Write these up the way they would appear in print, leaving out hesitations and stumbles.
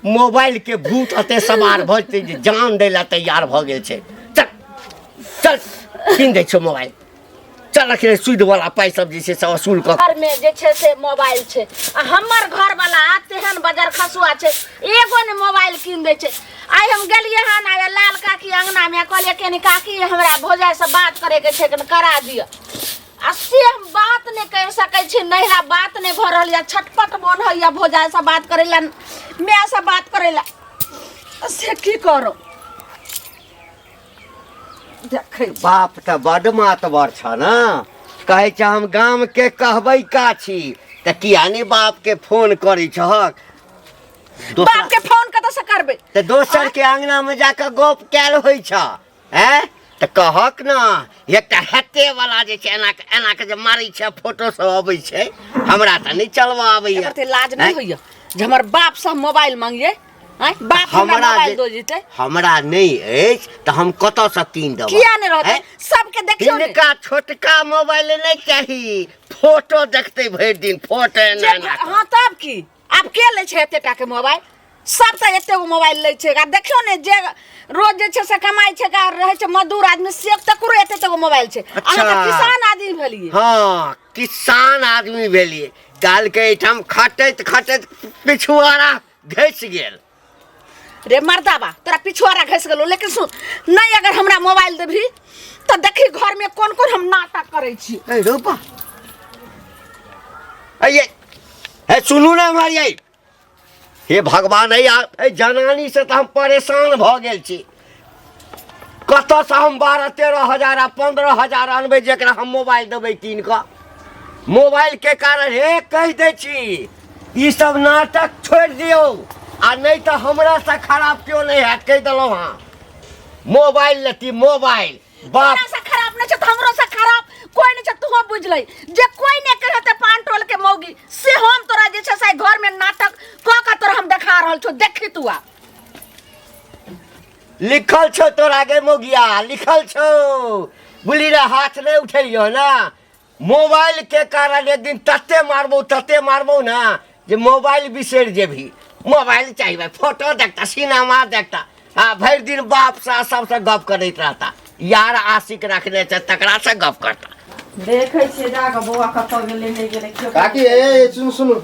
Mobile के भूत अते सवार भजते जे जान दै ला तैयार भ गेल छै। चल चल कीन दै छौ मोबाइल। चल अखिले सूद वाला पाई सब जे छै से वसूल कर। घर में जे छै से मोबाइल छै आ हमर घर वाला तेहन बजर खसुआ छै एगो ने मोबाइल कीन दै छै। आइ हम गेलिए हन आ लाल काकी अंगना में कहलिए कनी काकी हमरा भौजाई से बात करे के छै कन करा दियो। आ से हम बात नहीं कर सकै छी नहिरा बात नहीं भ रहल या छटपट मन होइया भौजाई से बात करे ला मैं से बात करे ला से की करो। देखे बाप त बड मातबर छ न कहे छ हम गाम के कहबै का छी त किया ने बाप के फोन करै छहक। बाप के फोन कत से करबे त दोसर के अंगना में जाके गप कैल होई छ हैं त कहक न एकटा हत्ते वाला जे छै एना के जे मारै छै फोटो सब अबै छै हमरा त नहीं चलवा आबैया। ते लाज नहीं होइया जे हमर बाप से मोबाइल मांगिए बाप हमरा मोबाइल दो जेते हमरा नहीं एछ त हम कत से कीन देब। किया नहीं रहते सबके देखियो ने इनका छोटका मोबाइल नहीं चाहिए फोटो देखते भर दिन फोटो ना। हां तब की आप के ले छै एतेटा के मोबाइल सब त एते गो मोबाइल ले छै आ देखियो ने जे रोज जे छै से कमाई छै का रहे छै मजदूर आदमी से तकरो एते गो मोबाइल छै। अहाँ त किसान आदमी भेलिए। हां किसान आदमी भेलिए काल के एठम खटैत खटैत पिछुआरा घिस गेल। रे मर्दाबा तोरा पिछुआरा घिस गेलो लेकिन सुन नहीं अगर हमरा मोबाइल देबही त देखी घर में कोन कोन हम नाटक करै छी। ए रूपा ए सुनू ना हमारी हे भगवान ए जनानी से तो हम परेशान भ गेल छी। कत से हम 12-13 हजार आ 15 हजार अनबै जेकरा हम मोबाइल देबै कीन क। मोबाइल के कारण हे कह दे छी ई सब नाटक छोड़ दियो आ नहीं तो हमरा से खराब क्यों नहीं है कह दलो। हां मोबाइल लेती मोबाइल बाप से खराब नहीं छ हमरो से खराब कोई नहीं छ तू बुझलै जे कोई नहीं कहते पान टोल के मौगी से हम तोरा जे छ से घर में नाटक क का तोरा हम देखा रहल छो देखी तू आ लिखल छो तोरा के मोगिया लिखल छो बुली रे हाथ नहीं उठैयो ना। मोबाइल के कारण एक दिन तते मारबो ना जे मोबाइल बिसर जेभी। मोबाइल चाहिए फोटो देखता सिनेमा देखता आ भर दिन बाप सा सबसे गप करैत रहता यार आशिक रखने से तकरा से गप करता। देखे छे जाके बुआ कत गेले नहीं गेले क्यों काकी ए सुनु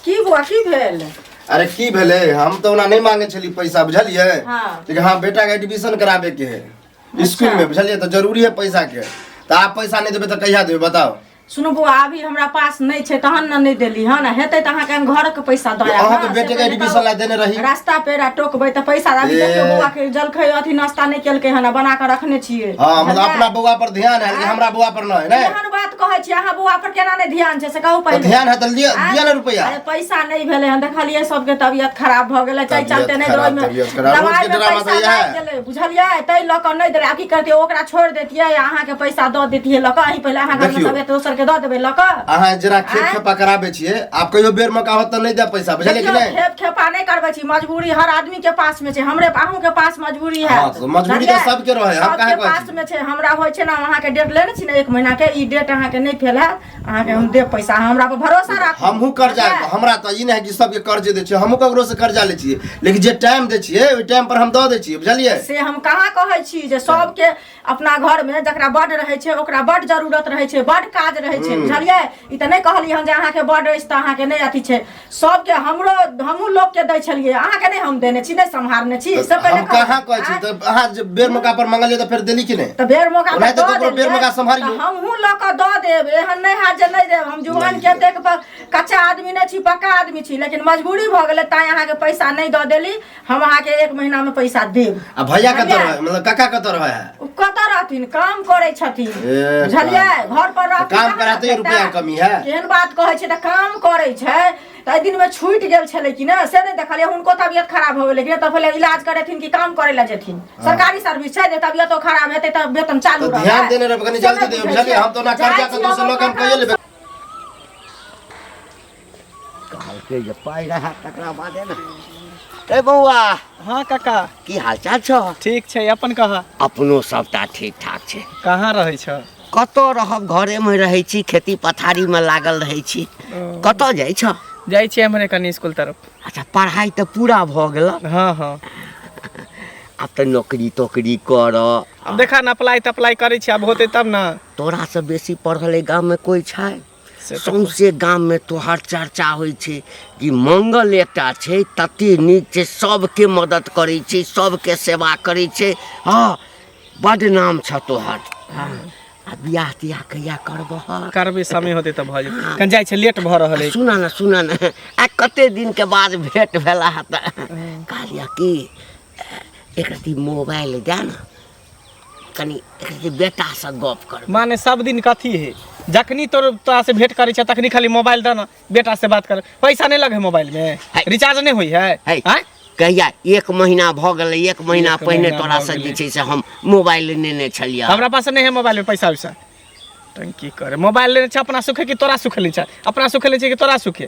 की बुआ की भेल। अरे की भेले हम तो ना नहीं मांगे छली पैसा बुझलिए। हां लेकिन हाँ बेटा के एडमिशन कराबे के है स्कूल में बुझलिए तो जरूरी है पैसा के तो आप पैसा नहीं देबे तो कहिया देबे बताओ। सुनो बुआ अभी हमरा पास नहीं छे तहन न नहीं देली हन हेतै त अहाँ के घर के पैसा दया अहाँ के बेटे के एडमिशन ला देने रही रास्ता पेरा टोकबै त पैसा अभी देखियो बुआ के जलखै अथी नाश्ता नहीं केलकै हन बना के रखने छियै। हां मतलब अपना बुआ पर ध्यान है लेकिन हमरा बुआ पर न है ना। एहन बात कहै छी अहाँ बुआ पर केना नहीं ध्यान छै से कहू पहिले। तो ध्यान है त दिया ना रुपया। अरे पैसा नहीं भेले हन देखलिए सबके तबियत खराब भ गेलै चाय चलते नहीं रोज में दवाई के पैसा नहीं देले बुझलिए तै ल क नहीं देले आ की करतिए ओकरा छोड़ देतिए अहाँ के पैसा द देतिए ल क अही पहिले अहाँ घर में तबियत दोसर के द देबै ल क अहाँ जरा खेप खेपा कराबे छिए आप कहियो बेर मौका होत त नहीं दे पैसा बुझलिए कि नहीं। खेप खेपा नहीं करबै छी मजबूरी हर आदमी के पास में छै हमरे अहूं के पास मजबूरी है। हां तो मजबूरी तो सबके रहे हम काहे कहै छी पास में छै हमरा होय छै ना अहाँ के डेट लेने छी ना 1 महीना के ई डेट अहाँ के नहीं फेल है अहाँ के हम देब पैसा हमरा पर भरोसा राख। हमहू कर्जा हमरा त ई नहीं है कि सबके कर्जे दे छी हमहू ककरो से कर्जा ले छी लेकिन जे टाइम दे छी ओइ टाइम पर हम द दे छी बुझलिए। से हम कहां कहै छी जे सबके अपना घर में जकरा बड रहे छै ओकरा बड जरूरत रहे छै बड काज रहे छै बुझलिए। ई त नहीं कहली हम जे अहाँ के बड अछि त अहाँ के नहीं अथी छै सबके हमहू लोग के दै छलिए अहाँ के नहीं हम देने छी नहीं संभारने छी सब पहले हम कहां कहै छी त अहाँ जे बेर मौका पर मांगलिए त फिर देली कि नहीं। त बेर मौका पर तो बेर मौका संभारियो हमहू लोग के द देब एहन नहीं है जे नहीं देब हम जुवान के देख पर कच्चा आदमी नहीं छी पक्का आदमी छी लेकिन मजबूरी भ गेलै ताई अहाँ के पैसा नहीं द देली हम अहाँ के 1 महीना में पैसा देब। आ भैया कत रहे मतलब काका कत रहे है कत रहथिन काम करे छथिन बुझलिए घर पर रह काम कराते रुपया कमी है केहन बात कहै छै त काम करे छै त दिन में छूट गेल छले कि ना से नहीं देखलिए हुनको तबियत खराब हो गेलै कि त पहले इलाज करेथिन कि काम करे ला जेथिन सरकारी सर्विस छै जे तबियतो खराब हेतै त वेतन चालू रहत ध्यान देने रह कनी जल्दी दे बुझलिए हम तो ना कर्जा कतो से लोग हम कहिए लेबे काल के जे पाई रहा तकरा बादे ना। ए बौआ हाँ काका की हाल चाल छ। ठीक छै अपन कहा अपनो सबटा ठीक ठाक छै। कहाँ रहै छ कतो रहब घरे में रहै छी खेती पथारी में लागल रहै छी। कतो जाइ छ जाइ छी हमरे कनी स्कूल तरफ। अच्छा पढ़ाई तो पूरा भ गेल। हाँ हाँ अब तो नौकरी तोकरी कर। देखा न अप्लाई तप्लाई करै छी, अब होते तब न। तोरा से बेसी पढ़ल गाँव में कोई छै? से तो सौंसे गाम में तोहर चर्चा होइ छै कि मंगल एकटा छै, तते नीक छै, सबके मदद करै छै, सबके सेवा करै छै। हाँ बड नाम छ तोहर। आ बियाह तियाह कहिया करबह? करबे समय होते तब भ जेतै। कन जाइ छै, लेट भ रहल है। सुन न आ कते दिन के बाद भेंट भेला त कहलिया कि एक रति मोबाइल दे न, कनी एक रति बेटा से गप कर। माने सब दिन कथी है, जखनी तोरा से भेंट करे छ तखनी खाली मोबाइल द न, बेटा से बात कर। पैसा नहीं लगे मोबाइल में, रिचार्ज नहीं होई है। कहिया 1 महीना भ गेलै, 1 महीना पहिने तोरा से जे छै से हम मोबाइल लेने छलिया। हमरा पास नहीं है मोबाइल में पैसा वैसा। टंकी करे मोबाइल लेने छ अपना सुखे कि तोरा सुखे ले छ? अपना सुखे ले छ कि तोरा सुखे?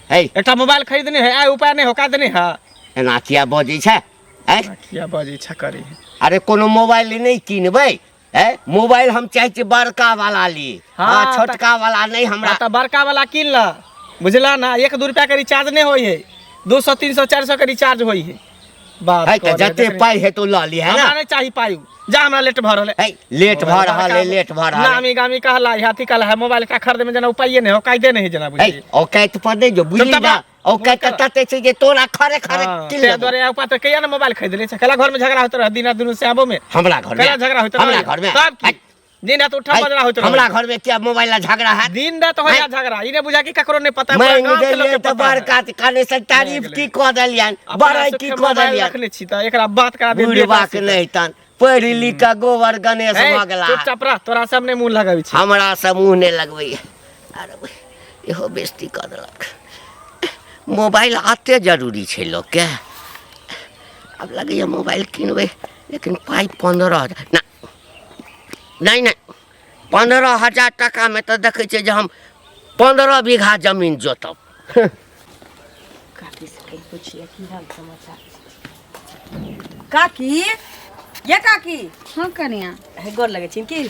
एकटा मोबाइल खरीदने है, आय उपाय नहीं हो का देने है। एना किया बजै छै? किया बजै छ करी? अरे कोनो मोबाइल नहीं किनबै, मोबाइल हम चाहे छी बड़का वाला ली। हाँ छोटका वाला नहीं हमरा। त बड़का वाला किन ल, बुझला ना। 1-2 रुपया के रिचार्ज नहीं होई है, 200 300 400 के रिचार्ज होई है। बात है जते पाई है तो ल ली है ना। हमरा नहीं चाहिए पाई, जा हमरा लेट भ रहल है। लेट भ रहल है, लेट भ रहल है। नामी गामी कहला हाथी कहला है, मोबाइल का खरीदे में जना उपाय नहीं हो, कायदे नहीं जना बुझी। औकात पर नहीं जो बुझली ना, औकात तते छै जे तोरा खरे खरे किन ले। तोरे ऊपर त कहिया ना मोबाइल खरीद ले छ। कला घर में झगड़ा होत रह, दिन दुनु से आबो में। हमरा घर में कला झगड़ा होत रह, हमरा घर में सब दिन रात उठा बजरा होत रह। हमरा घर में क्या मोबाइल ला झगड़ा है? दिन रात होया झगड़ा, इने बुझा कि ककरो नहीं पता। मैं गेलिए त बड़का काने से तारीफ की क देलियन, बड़ाई की क देलियन। रखने छी त एकरा बात करा दे। बुढ़वा के नहीं तन पढ़ लिख के गोबर गणेश भ गेला। चुपचाप रह, तोरा सामने मुंह लगाबै छी। हमरा से मुंह नहीं लगबै। अरे इहो बेइज्जती क देलक। मोबाइल आते जरूरी छै लोग के। अब लगैया मोबाइल किनबै, लेकिन पाई 15,000 ना नहीं 15,000 टका में तो देखे छे जे हम 15 बीघा जमीन जोतब। काकी से कहीं पूछिए की हाल समाचार। काकी ये काकी। हाँ कनिया गोर लगे छी की?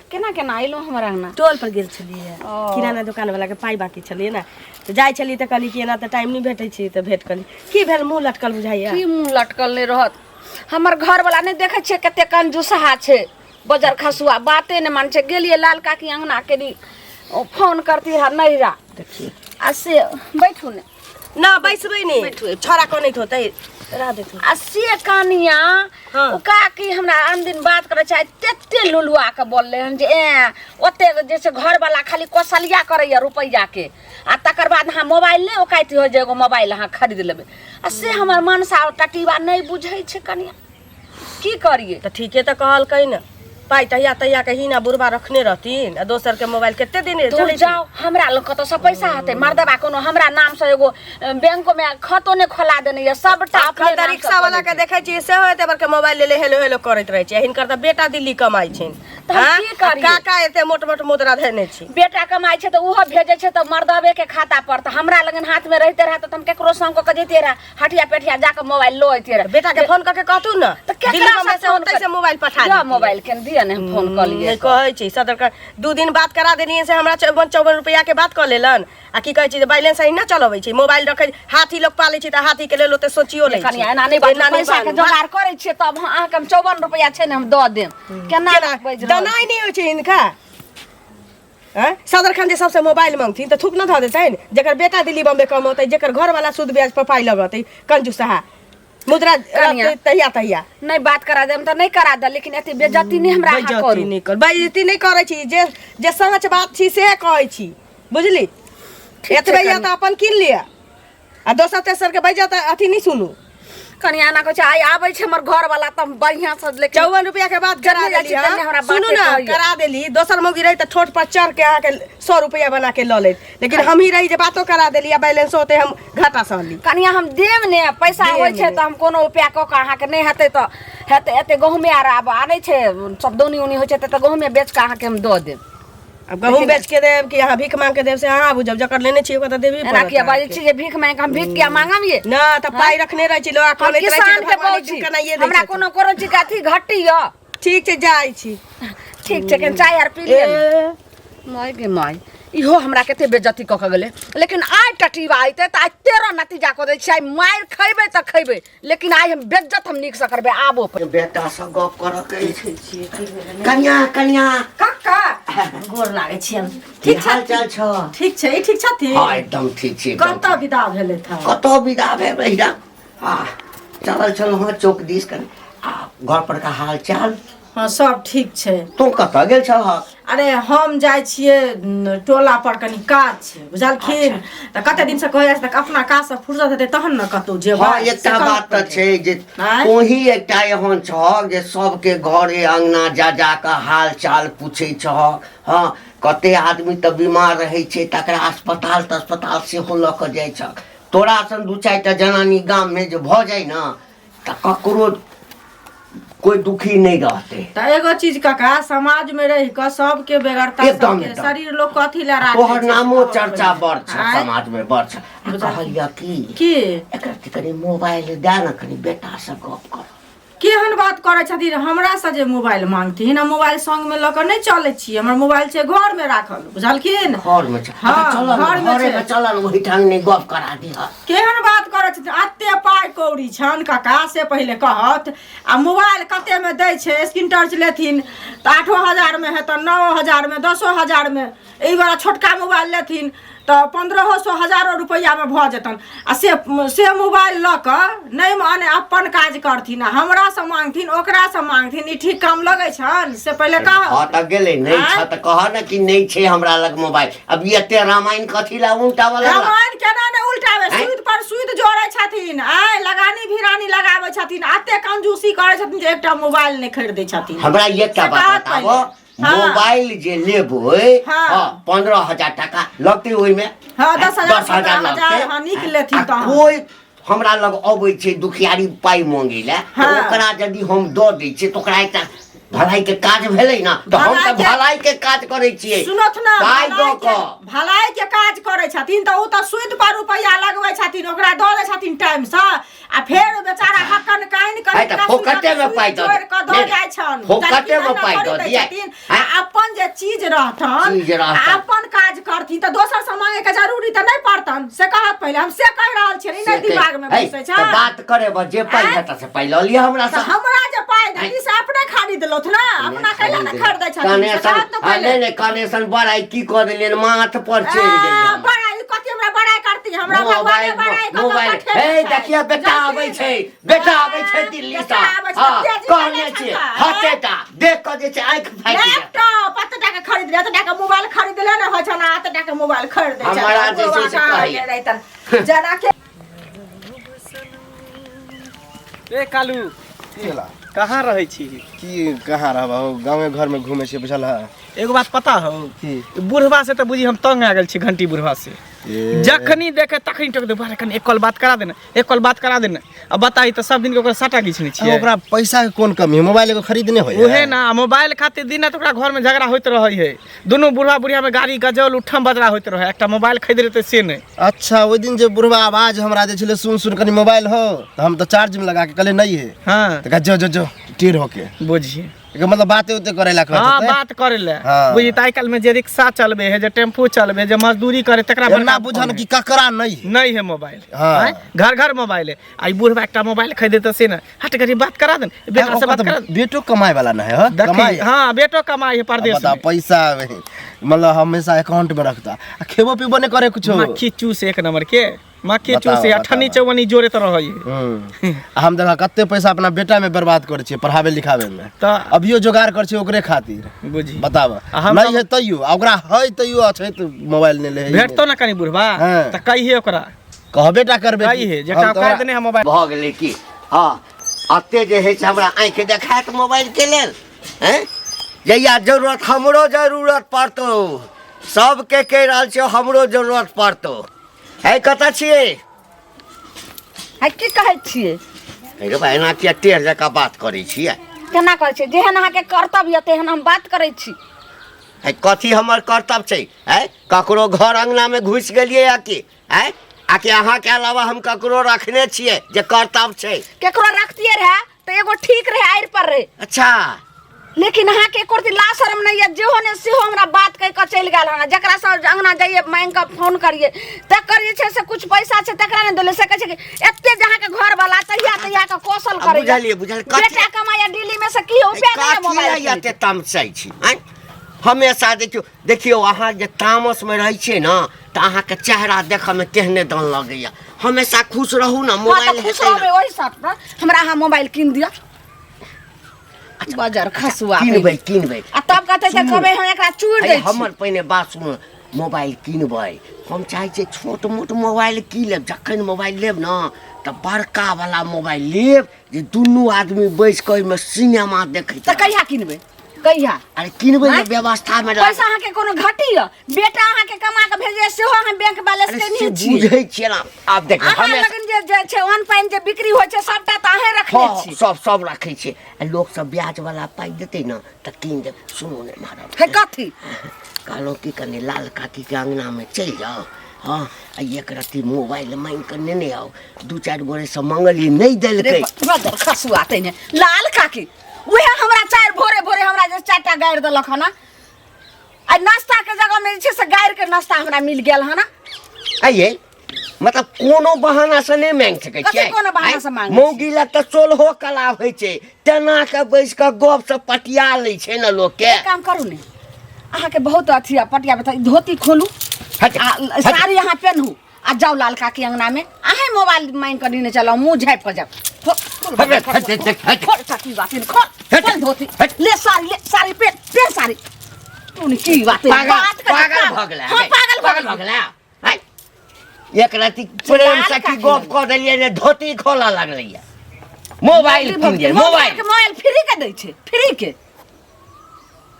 केना केना आइलो हमरा अंगना? टोल पर गेल छलिए, किराना दुकान वाला के पाई बाकी छलिए ना, तो जाय छली त कहली कि एना त टाइम नहीं भेटै छी, त भेट कली। की भेल मुंह लटकल बुझाइया? की मुंह लटकल नहीं रहत? हमर घर वाला नहीं देखे छे कते कंजूसहा छे, बजर खसुआ, बाते नहीं मान छे। गेलिए लाल काकी अंगना के फोन करती है नैरा। देखिए आ से बैठू ने ना, बैसबै नहीं, छोरा को नहीं होतै रह देतौ। आ से कानिया ओ काकी हमरा आन दिन बात करे छै, तेते लुलुआ के बोलले हन जे ओते जैसे घर वाला खाली कोसलिया करैया रुपैया के, आ तकर बाद हां मोबाइल नहीं ओकाइती हो जेगो मोबाइल हां खरीद लेबे। आ से हमर मनसा टटीबा नहीं बुझै छै कनिया, की करिए? त ठीके त कहल कहीं ना, पाई तहिया तहिया के ही ना बुरबा रखने रहतीन, आ दोसर के मोबाइल केते दिन चले जाओ। हमरा लोग कत से पैसा हते मर्दबा कोनो हमरा नाम से एगो बैंक में खातो ने खोला देने ये सबटा अपने त रिक्शा वाला के देखे छी से होते बर के मोबाइल ले ले हेलो हेलो करत रहे छी। हिनकर त बेटा दिल्ली कमाई छिन, की करिए? काका एते मोट मोट मुद्रा धने छी। बेटा कमाई छै त उहो भेजे छै त मर्दबे के खाता पर, त हमरा लगन हाथ में रहते रहा त हम केकरो संग क जेते रहा, हटिया पेठिया जाके मोबाइल लो आते रहा। बेटा के फोन करके कहतू ना, दिल्ली में से होते से मोबाइल पठा दे। मोबाइल के दिया ने हम फोन कर लिए। नहीं कहै छी सदर का 2 दिन बात करा देनी से हमरा 54 रुपया के बात कर लेलन। आ की कहै छी बैलेंस सही ना चलबै छी, मोबाइल रखे हाथी लोग पाले छी त हाथी के लेल ओते सोचियो ले छी। कनिया एना नहीं बात, पैसा के जोगाड़ करै छी तब अहाँ के 54 रुपया छै ने हम द देम। केना दनाई नहीं होइ छै इनका। सदर खान जे सबसे मोबाइल मांगथिन त थूक न ध दे छै, जेकर बेटा दिल्ली बम्बे कमौतै, जेकर घर वाला सूद ब्याज पर पाई लगतै, कंजूसहा मुद्रा तहिया तहिया नहीं बात करा देम त नहीं करा दे, लेकिन एते बेइज्जती नहीं हमरा हां करू। नहीं कर बेइज्जती नहीं करै छी, जे सच बात छी से कहै छी, बुझली? एतबे या त अपन किन लिया, आ दोसर तेसर के बैजा त अथी नहीं सुनू। कनिया ना कहै छै आइ आबै छै हमर घर वाला त बढ़िया से, लेकिन 54 रुपया के बात करा देली। सुनू ना करा देली, दोसर मौगी रही त ठोट पर चढ़ के आके 100 रुपया बना के ल लेत, लेकिन हम ही रही जे बातो करा देली आ बैलेंस होते हम घाटा सहली। कनिया हम देम ने पैसा होय छै त हम कोनो उपाय क के अहाँ के नहीं हेतै त हेतै, एते गहुमे आर आब आनै छै सब दौनी उनी होय छै त गहुमे बेच के अहाँ के हम द देब। अब गहूम बेच के देब कि यहाँ भीख मांग के देब से अहाँ बुझब, जकर लेने छी ओकर त देबी पड़त। एना किया बाजै छी जे भीख मांग हम भीख किया मांगम ये? ना त पाई रखने रही छी, लोग कहले रही छी किसान के बोलछी हमरा कोनो करो छी काथी घट्टी य। ठीक छै जाई छी। ठीक छै, केन चाय आर पी ले। माय गे माय इहो हमरा केते बेइज्जती क के गेले लेकिन आइ टटीवा आइते त आइ 13 नतीजा क दै छै मार खइबे त खइबे लेकिन आइ हम बेइज्जत हम नीक से करबे आबो पर बेटा से गप कर के छै कन्या कन्या काका गोर लागे छी हम ठीक हाल चाल छ ठीक छै ठीक छथिन हां एकदम ठीक छै कत विदा भेले था कत विदा भे बहिरा हां चल हां चौक दिस कर घर पर का हाल चाल हाँ सब ठीक छै तू कत गेल छ अरे हम जाय छिए टोला पर कनी काज छै बुझलखिन त कते दिन से कहै छै अपना काज से फुर्सत हेतै तहन न कतौ जेबै हां एकटा बात त छै जे तोही एकटा एहन छ जे सबके घरे अंगना जा जा के हाल चाल पूछै छ हां कते आदमी त बीमार रहै छै तकरा अस्पताल से हो ल के जाय छ तोरा सन दू चारिटा जनानी गाम में जे भ जाय न त ककरो कोई दुखी नहीं रहते त एगो चीज काका समाज में रह के सबके बेगरता सबके शरीर लोग कथि ला राखे तोहर नामो चर्चा बढ़ छ समाज में बढ़ छ कहलिया की एकरा कनी मोबाइल दे न कनी बेटा से गप कर केहन बात करे छथिन हमरा से जे मोबाइल मांगथिन हम मोबाइल संग में ल के नहीं चले छी हमर मोबाइल छै घर में राखल बुझलखिन घर में चल वही ठाम नहीं गप करा दी केहन बात करे छथिन अत्ते पाई कौड़ी छन काका से पहले कहत आ मोबाइल कते में दै छै स्क्रीन टच लेथिन त 8000 में है त 9000 में 10000 में एई वाला छोटका मोबाइल लेथिन तो 1500 रुपया में भ जतन आ से मोबाइल ल क नहीं माने अपन काज करथिन हमरा से मांगथिन ओकरा से मांगथिन ई ठीक काम लगे छन से पहले कह हां त गेले नहीं छ त कह न कि नहीं छे हमरा लग मोबाइल अब ये ते रामायण कथि ला उल्टा वाला रामायण केना ने उल्टावे सुद पर सुद जोड़े छथिन आय लगानी भिरानी लगावे छथिन अत्ते कंजूसी करे छथिन जे एकटा मोबाइल नहीं खरीदै छथिन हमरा एकटा बात बताबो मोबाइल जे लेबै हां 15000 टका लगते ओइ में हां 10000 लगते हां निक लेथिन त कोई हमरा लग अबै छै दुखियारी पाई मांगे ले ओकरा यदि हम द दै छियै त ओकरा एकटा भलाई के काज भेलै ना त हम त भलाई के काज करै छियै सुनत ना पाई द क भलाई के काज करै छथिन त उ त सुद पर रुपया लगबै छथिन ओकरा द दै छथिन टाइम से आ फेर बेचारा हक्कन काइन कर त फोकटे में पाई द जाय छन फोकटे में पाई द दिया अपन जे चीज रहथन अपन काज करथिन त दोसर से मांगे के जरूरी त नहीं पड़तन से कहत पहले हम से कह रहल छियै नहीं दिमाग में बैसै छ त बात करे ब जे पाई हेता से पाई ल लिया हमरा से हमरा जे पाई दै से अपने खरीद लो ना अपना कैला न खरीदै छथिन नहीं कनेक्शन बड़ाई की कर देलियन माथ पर चढ़ गेलियन बड़ाई कथि हमरा बड़ाई करती हमरा भगवान बड़ाई मोबाइल हे देखिए बेटा आबै छै दिल्ली से हां कहने छी हटेटा देख के जे छै आंख फाटि जाय लैपटॉप 5 टका खरीद ले 5 टका मोबाइल खरीद ले न होय छ ना 8 टका मोबाइल खरीद दे हमरा जे छै कहि जरा के ए कालू कहाँ रहे छी की कहाँ रहबा हो गांव घर में घूमे छी बुझल है एगो बात पता हो बुढ़वा से तो बुझी हम तंग आ गेल छी घंटी बुढ़वा से जखनी देखे तखनी टक दे बारे कनी एक कॉल बात करा देना अब बताई तो सब दिन के ओकरा साटा घिचने छी ओकरा पैसा के कोन कमी है मोबाइल एगो खरीदने होय ओहे ना मोबाइल खातिर दिन तो ओकरा घर में झगड़ा होइत रहई है दोनों बुढ़वा बुढ़िया में गाड़ी गजल उठम बजरा होइत रहे एकटा मोबाइल खरीद लेते से नहीं अच्छा ओइ दिन जे बुढ़वा आवाज हमरा दे छले सुन कनी मोबाइल हो तो हम तो चार्ज में लगा के कहले नहीं है हां तो जो टीर होके बुझिए मतलब बातें उते करेला कहत हां बात करेला बुझी ताई काल में जे रिक्शा चलबे है जे टेम्पू चलबे जे मजदूरी करे तकरा ना बुझन कि ककरा नहीं है मोबाइल हां घर मोबाइल है आई बुढ़वा एकटा मोबाइल खरीदे त से ना हट करी बात करा दे बेटा से बात करा बेटो कमाए वाला ना है कमाई हां बेटो कमाई है परदेश में पैसा मतलब हमेशा अकाउंट में रखता खेबो पीबो ने करे कुछ मक्खी चूस एक नंबर के मक्खी चूस अठनी चौवनी जोरे त रहई हम देखा कते पैसा अपना बेटा में बर्बाद करे छी पढ़ावे लिखावे में त अभियो जोगाड़ कर छी ओकरे खातिर बुझी बताब नहीं है तइयो ओकरा है तइयो अछि त मोबाइल ने ले भेटतो ना कनी बुढ़वा त कहिए ओकरा कहबेटा करबे कहिए जेटा कह देने हम मोबाइल भ गेलै की हां अते जे है हमरा आंख देखात मोबाइल के लेल हैं जइया हमरो जरूरत पड़तो सबके कह रहल छी हमरो जरूरत पड़तो है कता छिए है की कहै छिए रे भाई ना के टेर जका बात करै छिए केना करै छी जेहन अहाँ के कर्तव्य तेहन हम बात करै छी है कथी हमर कर्तव्य छै है ककरो घर अंगना में घुस गेलिए या की है आके अहाँ के अलावा हम ककरो रखने छिए जे कर्तव्य छै केकरो रखतिए रहे त एगो ठीक रहे आइर पर रहे अच्छा लेकिन अहाँ के एको ला शर्म नहीं है जेहो ने सेहो हमरा बात कह के चल गेल हन जकरा से अंगना जाइए मांग के फोन करिए तकर जे छै से कुछ पैसा छै तकरा ने देले से कहै छै कि एते जहाँ के घर वाला तहिया के कौशल करे बुझलिए बेटा कमाया दिल्ली में से की उपाय नहीं मोबाइल एते तामसाई छी हमेशा देखियो अहाँ जे तामस में रहै छियै ना त अहाँ के चेहरा देख में केहने दन लगैया हमेशा खुश रहू ना मोबाइल खुश रहबे ओहि साथ पर हमरा अहाँ मोबाइल किन दिया बाजार खसुआ किनबै आ तब कहते त कहबे हम एकरा चूड़ दै छी हमर पहिने बात सुन मोबाइल किनबै हम चाहै छियै छोट मोट मोबाइल की लेब जखन मोबाइल लेब ना त बड़का वाला मोबाइल लेब जे दुनू आदमी बैस के ओइमे सिनेमा देखै त कहिया किनबै कहिया अरे किनबै के व्यवस्था में पैसा अहाँ के कोनो घटी है बेटा अहाँ के कमा के भेजे सेहो हम बैंक बैलेंस के नहीं छी बुझै छियै ना आब देख हमे लगन जे छै ऑन पाइन जे बिक्री होय छै सबटा त अहे रखले छी सब रखै छी लोग सब ब्याज वाला पाइ देतै ना त किन देब सुनो ने महाराज है कथी कहलो की कने लाल काकी के अंगना में चल जाओ हाँ एक रत्ती मोबाइल मांग कर ने आओ दू चार गोरे से मंगली नहीं देलकै बदर खसुआ तैने लाल काकी उहे हमरा चार भोरे भोरे हमरा जे चारटा गाड़ देलक हन आ नाश्ता के जगह में जे से गाड़ के नाश्ता हमरा मिल गेल हन आइए मतलब कोनो बहाना से नहीं मांग सकै छै कोनो बहाना से मांग मौगी ला त सोलहो कला होय छै तेना के बैस के गप से पटिया लै छै ना लोग के काम करू ने अहाँ के बहुत अथी पटिया बता धोती खोलू आ साड़ी अहाँ पहनू आ जाओ लाल काकी अंगना में अहे मोबाइल मांग कर ने चलो मुंह झाप के जाओ धोती ले साड़ी पे साड़ी तूने की बात पागल भगला हां पागल भगला एक राती प्रेम से की गप क देलिए ने धोती खोला लगलै मोबाइल किन दे मोबाइल फ्री के दै छै फ्री के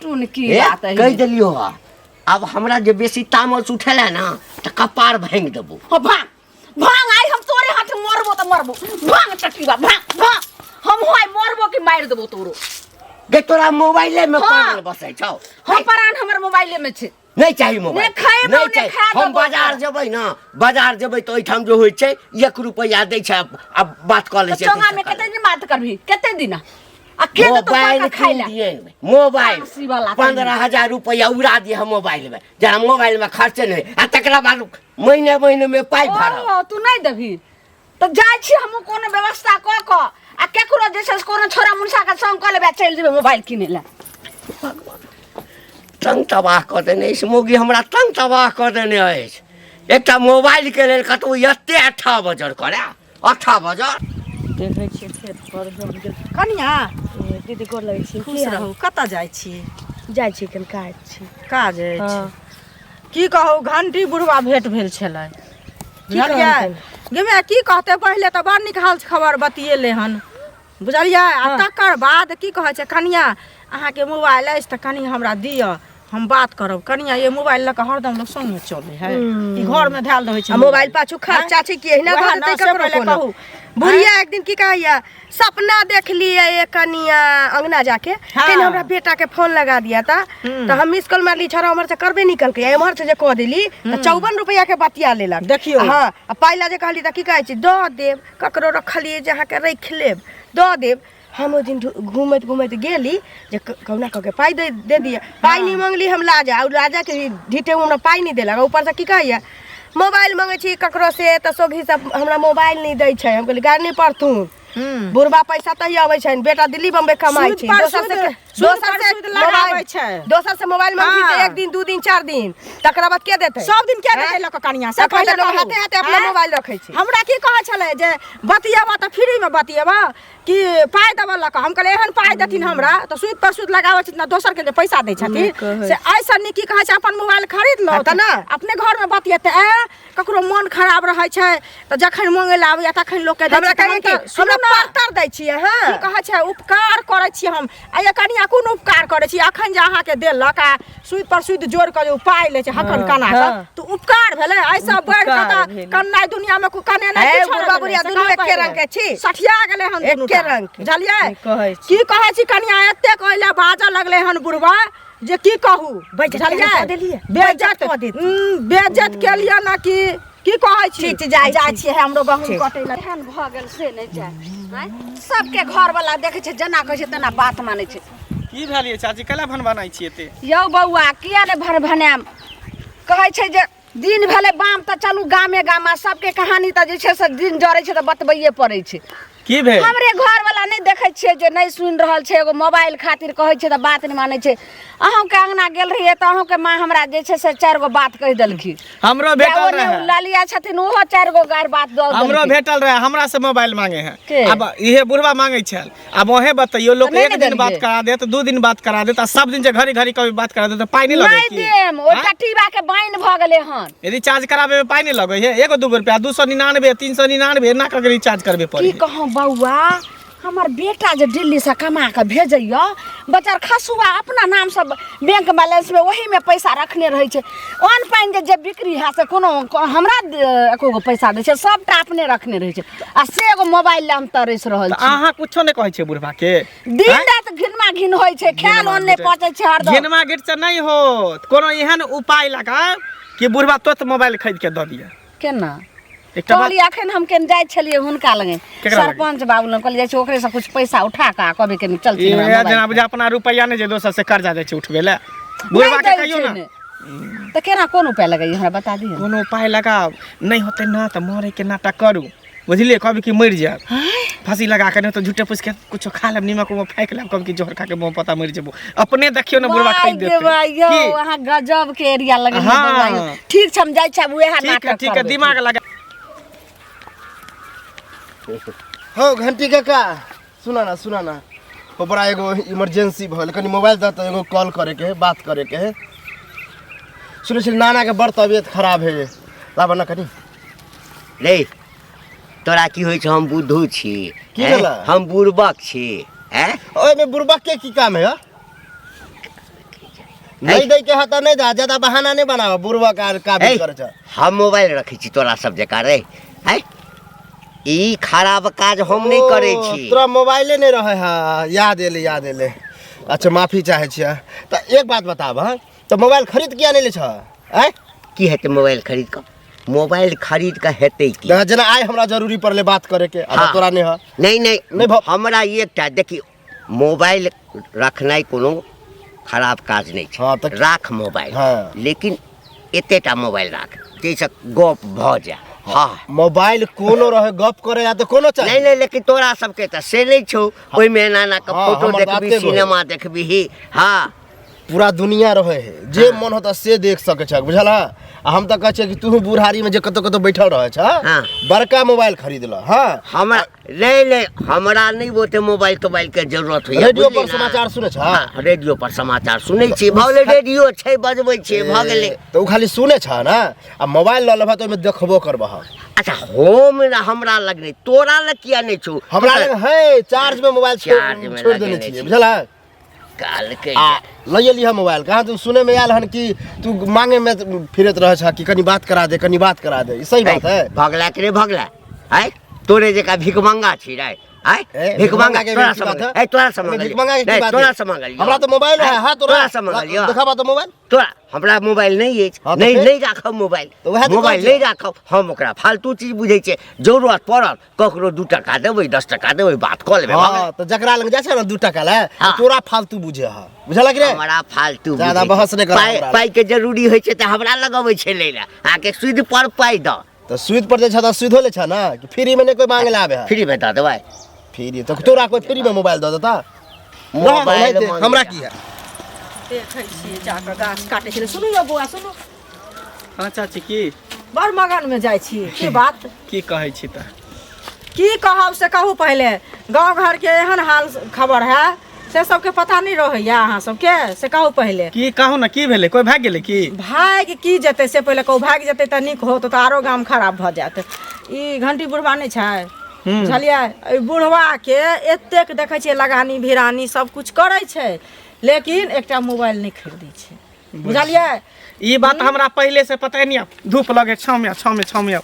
तूने की बात है कह देलियो अब हमरा जे बेसी तामस उठेला ना त कपार भांग देबो हो भांग आई हम तोरे हाथ मरबो त मरबो भांग चट्टीबा भांग हम होय मरबो कि मार देबो तोरो गे तोरा मोबाइले में पागल बसै छौ हम प्राण हमर मोबाइले में छै नहीं चाहिए मोबाइल नहीं चाहिए हम बाजार जेबै ना बाजार जेबै त ओइठाम जो होय छै 1 रुपया दै छै अब बात क लै छै चंगा में कते दिन बात करबी कते दिन आ के तो मोबाइल खाइला मोबाइल 15,000 रुपया उड़ा दिए हम मोबाइल में जरा मोबाइल में खर्च नहीं आ तकरा बाद महीने में पाई भरब ओ तू नहीं देबी तो जाय छी हम कोनो व्यवस्था क आ केकरो जे छै कोनो छोरा मुनसा के संग क लेबे चल जेबे मोबाइल किने ला तंग तबाह क देने इस मोगी हमरा तंग तबाह क देने अछि एकटा मोबाइल के लेल कतौ एते 8 बजर करे 8 बजर देखै छी खेत पर जम गेल कनिया दीदी गोर लगै छी खुश रहू कतऽ जाइ छी जाय छी कल काज छी काज अछि की कहू घंटी बुढ़वा भेंट भेल छलै बुझलियै गेमे की कहते पहिले तऽ बड़ नीक हाल खबर बतिएले हन बुझलियै आ तकर बाद की कहै छै कनिया अहाँके मोबाइल अछि तऽ कनि हमरा दिअ हम बात करब कनिया ये मोबाइल लक हरदम लोग संगे चले है ई घर में धैल रहै छै मोबाइल पाछू खर्चा छै कि एहिना करते ककरो कहू बुढ़िया एक दिन की कहैया सपना देख लिए एक कनिया अंगना जाके फिर हमरा बेटा के फोन लगा दिया था तो हम मिस कॉल मारली छोरा हमर से करबे निकल के एमहर से जे कह देली तो 54 रुपया के बतिया लेलक देखियो हां पहिला जे कहली त की कहै छी द देब ककरो रखलिए जहाँ के रख लेब द देब हम ओ दिन घूमत घूमत गेली जे कौना कह के पाई दे दिया पाई नहीं मांगली हम लाजा और राजा के ढीटे हमरा पाई नहीं देलक ऊपर से की कहैया मोबाइल मांगे छी ककरो से त सोगी सब हमरा मोबाइल नहीं दै छै हम कहली गाड़ी नहीं पड़तू बुढ़वा पैसा तही आबै छै बेटा दिल्ली बम्बे कमाई छै दोसर से मोबाइल मांगी त एक दिन 2 दिन 4 दिन तकरा बाद के देतै सब दिन के देतै लक कनिया से पहिले हाथे हाथे अपना मोबाइल रखै छै हमरा की कहै छलै जे बतियाबा त फ्री में बतियाबा कि पाई देबा लक हम कहले एहन पाई देथिन हमरा त सूद पर सूद लगाबै छै ना दोसर के जे पैसा दै छथिन से ऐसा नी की कहै छै अपन मोबाइल खरीद लो त ना अपने घर में बतियते ककरो मन खराब रहै छै त जखन मांगे ला आबै तखन लोग के हमरा कहे कि हमरा पत्तर दै छियै हां की कहै छै उपकार करै छी हम आ कनिया कोन उपकार करै छी अखन जे अहाँ के देलक आ सूद पर सूद जोड़ के जे पाई ले छै हकन कना के तो उपकार भेलै ऐसा बढ़ के त कन्नाई दुनिया में को कने नहीं ए बुढ़वा बुढ़िया दुनू एके रंग के छी सठिया गेलै हन दुनू एके रंग के बुझलियै कहै छी की कहै छी कनिया एते कहले बाजा लगले हन बुढ़वा जे की कहू बुझलियै बेइज्जत के लिए ना की कहै छी जाइ छी हमरो गहूम कटै ला एहन भ गेल से नहीं जाय सबके घर वाला देखे छै जना कहै छै तना बात माने छै की भेलिए चाची कला भन बनाई छिए ते यौ बौआ किया ने भर भनाम कहै छै जे दिन भेले बाम त चलू गामे गामा सबके कहानी त जे छै से दिन जरै छै त बतबैये पड़ै छै की भेल हमरे घर वाला नहीं देखे छे जे नहीं सुन रहल छे एगो मोबाइल खातिर कहै छे त बात नहीं माने छे अहों के अंगना गेल रहिए त अहों के मां हमरा जे छे से 4 गो बात कह देलखी हमरो भेटल रहे लालिया छथिन ओहो 4 गो गार बात द देलखी हमरो भेटल रहे हमरा से मोबाइल मांगे के? हैं अब इहे बुढ़वा मांगे छल अब ओहे बताइयो लोग नहीं एक ने दिन देलिए। बात करा देत 2 दिन बात करा देत आ सब दिन जे घड़ी घड़ी कभी बात करा देत त पाई नहीं लगे नहीं की देम ओ टटीबा के बाइन भ गेले हन यदि चार्ज कराबे में पाई नहीं लगे है 1-2 रुपया 299 399 ना करके रिचार्ज करबे पड़ी की कहूं बौआ हमर बेटा जे दिल्ली से कमा के भेजैया बचार खसुआ अपना नाम से बैंक बैलेंस में वही में पैसा रखने रहे छे ऑन पाइन जे बिक्री है से कोनो हमरा एको गो पैसा दे छे सबटा अपने रखने रहे छे आ से एगो मोबाइल हम तरस रहल छी अहाँ कुछो नहीं कहै छे बुढ़वा के दिन रात घिनमा घिन होय छे ख्याल ओने पचे छे हरदम घेनमा गिट से नहीं होत कोनो एहन उपाय लगा कि बुढ़वा तुरंत मोबाइल खरीद के द दिया केना एकटा बात कहली अखन हम केन जाय छलिए हुनका लगे सरपंच बाबू लग कहली जाय छै ओकरे से कुछ पैसा उठा का कहबे के चल ये जना बुझा अपना रुपया नहीं जे दोसर से कर्जा दे छै उठबे ले बुढ़वा के कहियो ना तो केना कोन उपाय लगाई हमरा बता दियो कोनो उपाय लगाओ नहीं होते ना तो मरे के नाटक करू बुझलिए कभी कि मर जाए फांसी लगा के नहीं तो झूठे पूछ के कुछ खा लेब नीमक में फेंक लेब कभी कि जोहर खा के मुंह पता मर जेबो अपने देखियो ना बुढ़वा खरीद देते यो वहां गजब के एरिया लगे बौआ ठीक छ हम जाय छ उहे नाटक ठीक है दिमाग लगा हो घंटी काका सुना ना हो बड़ा एगो इमरजेंसी भल कनी मोबाइल द त एगो कॉल करे के है बात करे के है सुने छी नाना के बड़ तबियत खराब है लाबा ना कनी रे तोरा की होय छ हम बुद्धू छी की हैं? भेला? हम बुड़बक छी हैं ओए में बुढ़बा के की काम है नहीं दे के हता नहीं दा ज्यादा बहाना नहीं बनावा बुढ़बा का भी ए, करे छ हम मोबाइल रखै छी तोरा सब जका रे हैं ई खराब काज हम नहीं करे छी तोरा मोबाइले नहीं रहे है याद एले अच्छा माफी चाहे छियै त एक बात बताब तो मोबाइल खरीद किया नहीं ले छ हैं की हेते मोबाइल खरीद क मोबाइल खरीद के हेते की जना आय हमरा जरूरी पड़ले बात करे के अब हाँ। तोरा नहीं है नहीं नहीं नहीं भ- हमरा एकटा देखी मोबाइल रखनाइ कोनो खराब काज नहीं छै हाँ, तऽ- राख मोबाइल हाँ। लेकिन एतेटा मोबाइल राख जैसे गप भ जाए हाँ मोबाइल कोनो रहे गप करे या तो कोनो चाहिए नहीं लेकिन तोरा सबके त से नहीं छौ ओइ में नाना के हाँ, फोटो हमर देखबी बाते बोल। सिनेमा देखबी हाँ पूरा दुनिया रहे है जे मन होता से देख सके छ बुझला आ हम त कह छै कि तू बुढ़ारी में जे कतो कतो बैठल रहे छ हाँ। बड़का मोबाइल खरीद ल हां हमरा नहीं हमरा नहीं बोते मोबाइल तोबाइल के जरूरत होइए रेडियो बुझली पर ना? समाचार सुने छ हाँ, रेडियो पर समाचार सुनै छी भले रेडियो छै बजबै छै भ गेलै तो उ खाली सुने छ ना आ मोबाइल ल लेबा तो में देखबो करबह अच्छा होम हमरा लग नहीं तोरा लग किया नहीं छौ हमरा लग है चार्ज में मोबाइल चार्ज में छोड़ लगेने देने छी। छिए बुझला काल के आ लय लिहा मोबाइल कहाँ तू सुने में आयल हन कि तू मांगे में फिरत रह छ कि कनी बात करा दे ई सही बात है भगला के रे भगला आय तोरे जका भिख मंगा छी रे आय ए, भिख मंगा के तोरा की बात है? समझ ए तोरा समझ भिख मंगा के की बात तोरा है? समझ हमरा तो मोबाइल है हां तोरा समझ लियो दिखाबा तो मोबाइल तोरा हमरा मोबाइल नहीं है हाँ, तो नहीं फिर? नहीं राखब मोबाइल तो वएह तो मोबाइल कहै नहीं राखब हम ओकरा फालतू चीज बुझै छै जरूरत पड़ल ककरो 2 टका देबै 10 टका देबै बात कऽ लेबै हां तो जकरा लग जा छै ना 2 टका ले हाँ। तोरा फालतू बुझे है बुझला कि रे हमरा फालतू ज्यादा बुझै छै। बहस नहीं करब हमरा। पाइ के जरूरी होइ छै तऽ हमरा लगबै छै लै ला आके सुध पर पाइ द तो सूद पर जे छ त सूदो ले छ ना कि फ्री में नहीं कोई मांगे लावे है फ्री में दऽ देबै फ्री तो तोरा कोई फ्री में मोबाइल दे देता मोबाइल रह, हमरा की है देखै छियै जाकऽ गाछ काटै छलै सुनू यौ बौआ सुनू हाँ चाची की बड़ मगन में जाइ छी की बात की कहै छी त की कहब से कहू पहले गांव घर के एहन हाल खबर है से सबके पता नहीं रहैया अहाँ सबके से कहू पहले की कहू ना की भेलै कोई भाग गेलै की भाग की जेतै से पहले कहू भाग जेतै तऽ नीक होत तऽ आरो गाम खराब भऽ जायत ई घंटी बुढ़वा नहीं छै बुझलियै एहि बुढ़वा के एतेक देखै छियै लगानी भिरानी सब कुछ करै छै लेकिन एकटा मोबाइल नहीं खरीदै छै बुझलियै ई बात हमरा पहले से पता नहीं धूप लगे छाव में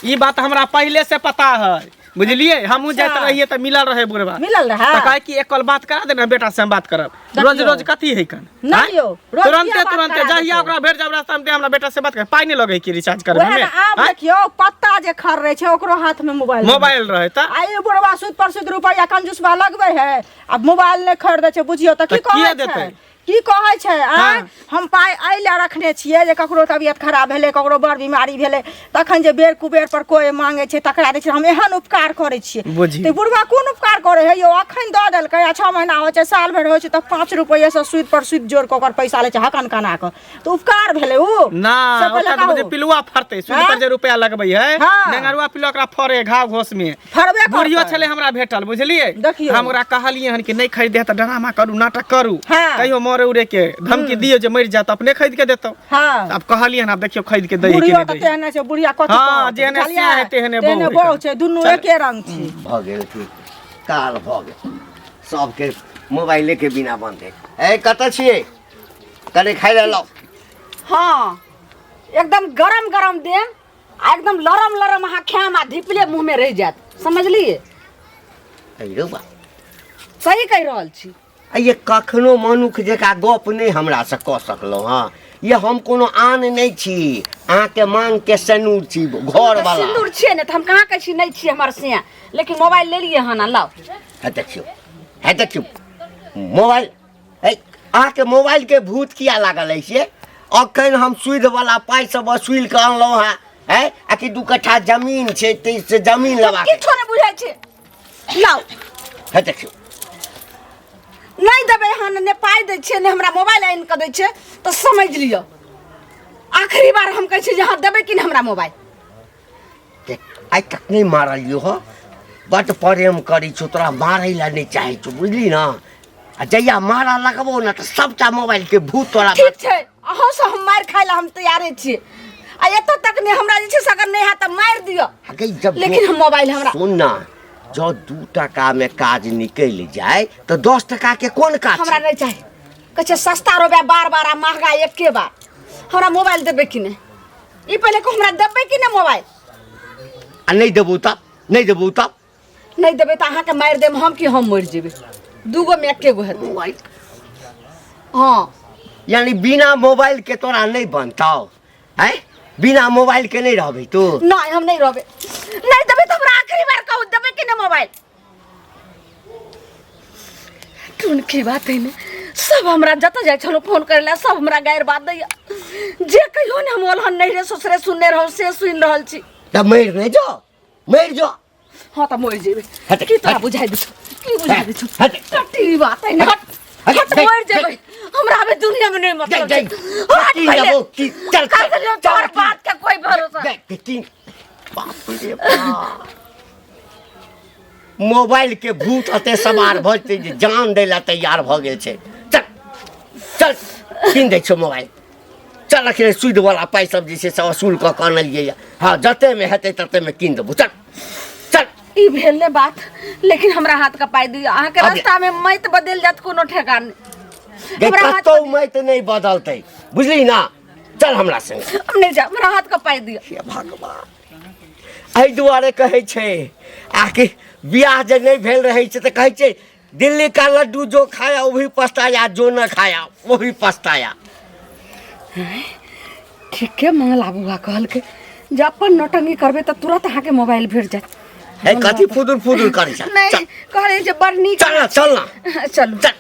ई बात हमरा पहले से पता है बुझलिए हमहू अच्छा। जाते रहिए त मिलल रहे बुढ़वा मिलल रहा त कहे कि एक कॉल बात करा देना बेटा से हम बात करब रोज रोज कथी है कन नहीं यो, रोज तुरंते किया बात तुरंते करा जहिया देते? ओकरा भेट जाब रास्ता में हमरा बेटा से बात कर पाई नहीं लगे कि रिचार्ज करब वएह हमें ना, आब देखियो पत्ता जे खर रहे छै ओकरो हाथ में मोबाइल मोबाइल रहे त आई बुढ़वा सूद पर सूद रुपया कंजूसबा लगबै है अब मोबाइल नहीं खरीदे छै बुझियो त की तऽ के कहै देतै? छै की कहै छै हाँ। हम पाई आई ले रखने छियै जे ककरो तबियत खराब भेलै ककरो बड़ बीमारी भेलै तखन जे बेर कुबेर पर कोई मांगे छै तकरा दै छै हम एहन उपकार करै छियै बुझी। तऽ बुढ़वा कोन उपकार करे है यो अखन दऽ देलकै आ 6 महीना होइ छै साल भरि होइ छै तऽ 5 रुपया से सूद पर सूद जोड़ के ओकर पैसा ले छै हकन कना के तऽ उपकार भेलै उ ना से पहिले ओकरा कहू। जे पिलुआ फरते सूद हाँ? पर जे रुपया लगबै है हाँ। नेंगरुआ पिलुआ ओकरा फरे घाव घोस में फरबे करतै। बुढ़ियो छले हमरा भेटल बुझलिए देखियौ। हम ओकरा कहलिए हन कि नहीं खरीदे त ड्रामा करू नाटक करू हाँ। कहियो मरे उड़े के धमकी दियो जे मर जात अपने खरीद के देतो हाँ अब कहलिए हन अब देखियो खरीद के दही कि बुढ़ियो नहीं तऽ दही तेहने छै बुढ़िया कथी हाँ, कहत? जेहने बुझलियै? सियाह है, तेहने तेहने बहू है। बहू छै दुनू चल। एके रंग छै भऽ गेल की काल भऽ गेल सबके मोबाइले के बिना बनते ए कतऽ छियै कने खाइ ले लो हाँ एकदम गरम गरम देम आ एकदम लरम लरम अहाँ खायम आ धिपले मुँह में रह जात समझलिए अरे बा सही कहि रहल छी ये कखनो मनुख जका गप नहीं हमरा से कह सकलहुँ हाँ ये हम कोनो आन नहीं छी अहाँके मांग के सनूर छी घर वाला सिंदूर छियै ने तऽ हम कहाँ कहै छी नहीं छियै हमर से लेकिन मोबाइल ले लिए हन लाओ है देखियो मोबाइल अहाँके मोबाइल के भूत किया लागल है से अखन हम सूद वाला पाई सब वसूल के अनलहुँ है आ कि 2 कट्ठा जमीन छै तै से जमीन लगा के किछो नहि बुझाइ छै लाओ है देखियो नहीं देबै हन ने पाई दै छियै ने हमरा मोबाइल आनि कऽ दै छै तऽ समझ लिअ आखिरी बार हम कहै छी जे अहाँ देबै कि नहि हमरा मोबाइल देख आइ तक नहीं मारलियो हो बड प्रेम करी छो तोरा मारै ला नहीं चाहे छो बुझली ना आ जहिया मारा लगबो ना तऽ सबटा मोबाइल के भूत तोरा ठीक छै अहूँ से हम मारि खाय ला हम तैयारे छियै आ एतऽ तक ने हमरा जे छै से अगर नहीं हैत तऽ मारि दिअ अगे जब लेकिन हम मोबाइल हमरा सुन ना जो 2 टका में काज निकल जाए तो 10 टका के कौन काज हमरा नहीं चाही कहै छै सस्ता रुपया बार बार आ महंगा एके बार हमरा मोबाइल देबै कि नहीं ई पहिले को हमरा देबै कि नहीं मोबाइल आ नहीं देबू तब नहीं देबू तब नहीं देबै तऽ अहाँके मारि देब हम कि हम मरि जेबै दूगो में एके गो हेतै हाँ यानी बिना मोबाइल के तोरा नहीं बनताओ है बिना मोबाइल के नहीं रहबे तू नहीं हम नहीं रहबै नहीं देबै तऽ हमरा आखिरी बार कहू देबै कि नहीं मोबाइल कोन की बात है ने सब हमरा जतऽ जाइ छलो फोन करे ला सब हमरा गायर बात दैया जे कहियो ने हम ओलहन नहीं रे ससुरे सुनने रहौ से सुनि रहल छी तब मर नहीं जो मर जो हाँ तऽ मरि जेबै हट, की तोरा हट। बुझाइ दै छौ की बुझाइ दै छौ हट, कटी बात है ने हट हट, हट देख, मरि जेबै हमरा अबे दुनिया में नहीं मतलब देख, छै। देख, हट की पहिले लेबो, की- चल, काहे चल, के चल, तोहर की- बात के कोई भरोसा देख तीन बाप रे बाप मोबाइल के भूत अते सवार भजते जे जान दै ला तैयार भ गेल छै चल चल कीन दै छौ मोबाइल चल अखने सूद वाला पाई सब जे छै से वसूल कऽ कऽ आनलियै हाँ जते में हेतै तते में कीन देबू चल चल ई भेल ने बात लेकिन हमरा हाथ का पाई दिया अहाँ के अब- रास्ता में मैत बदल जात कोनो ठेकान नहीं गे हमरा हाथ कतौ मैत नहीं बदलतै बुझली ना चल हमरा संगे हम नहीं जा हमरा हाथ का पाई दिया हे भगवान एहि दुआरे कहै छै आखिर बियाह जे नहीं भेल रहै छै तऽ कहै छै दिल्ली का लड्डू जो खाया वो भी पछताया जो न खाया वो भी पछताया ठीक है मंगला बुआ कहल के जे अपन नौटंगी करबे तऽ तुरंत अहाँ के मोबाइल भेट जात ए कथी फुदुर फुदुर करै छै नहीं कहले जे बड़ नीक चल ना चलू चल